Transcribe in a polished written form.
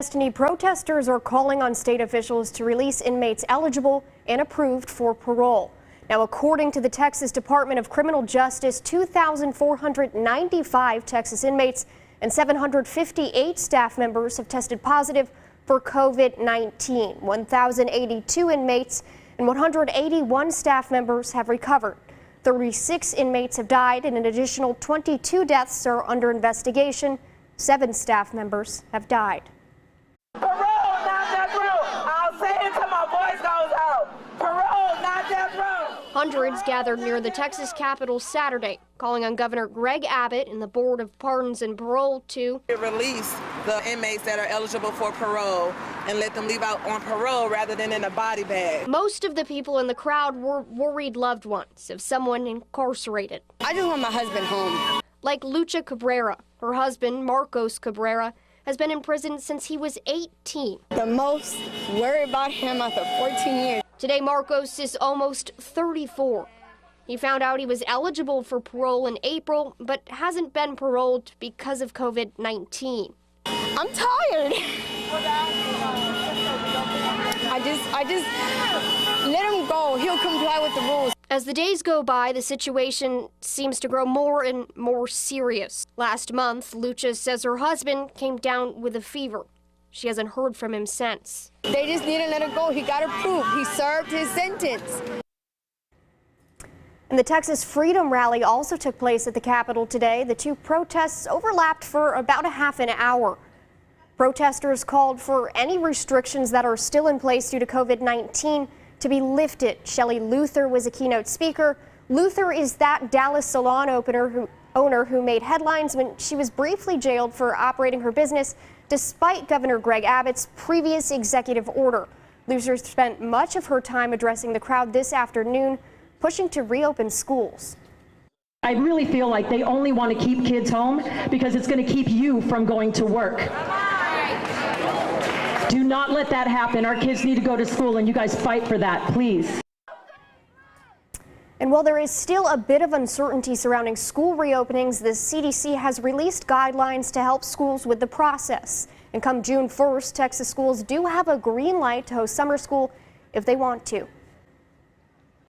Destiny protesters are calling on state officials to release inmates eligible and approved for parole. Now, according to the Texas Department of Criminal Justice, 2,495 Texas inmates and 758 staff members have tested positive for COVID-19. 1,082 inmates and 181 staff members have recovered. 36 inmates have died and an additional 22 deaths are under investigation. 7 staff members have died. Parole, not death row. I'll say it till my voice goes out. Parole, not death row. Hundreds gathered near the Texas Capitol Saturday, calling on Governor Greg Abbott and the Board of Pardons and Parole to release the inmates that are eligible for parole and let them leave out on parole rather than in a body bag. Most of the people in the crowd were worried loved ones of someone incarcerated. I just want my husband home. Like Lucha Cabrera. Her husband, Marcos Cabrera, has been in prison since he was 18. The most worried about him after 14 years. Today, Marcos is almost 34. He found out he was eligible for parole in April, but hasn't been paroled because of COVID-19. I'm tired. I just let him go. He'll comply with the rules. As the days go by, the situation seems to grow more and more serious. Last month, Lucha says her husband came down with a fever. She hasn't heard from him since. They just need to let it go. He got approved. He served his sentence. And the Texas Freedom Rally also took place at the Capitol today. The two protests overlapped for about a half an hour. Protesters called for any restrictions that are still in place due to COVID-19 to be lifted. Shelley Luther was a keynote speaker. Luther is that Dallas salon owner who made headlines when she was briefly jailed for operating her business despite Governor Greg Abbott's previous executive order. Luther spent much of her time addressing the crowd this afternoon, pushing to reopen schools. I really feel like they only want to keep kids home because it's going to keep you from going to work. Do not let that happen. Our kids need to go to school, and you guys fight for that, please. And while there is still a bit of uncertainty surrounding school reopenings, the CDC has released guidelines to help schools with the process. And come June 1st, Texas schools do have a green light to host summer school if they want to.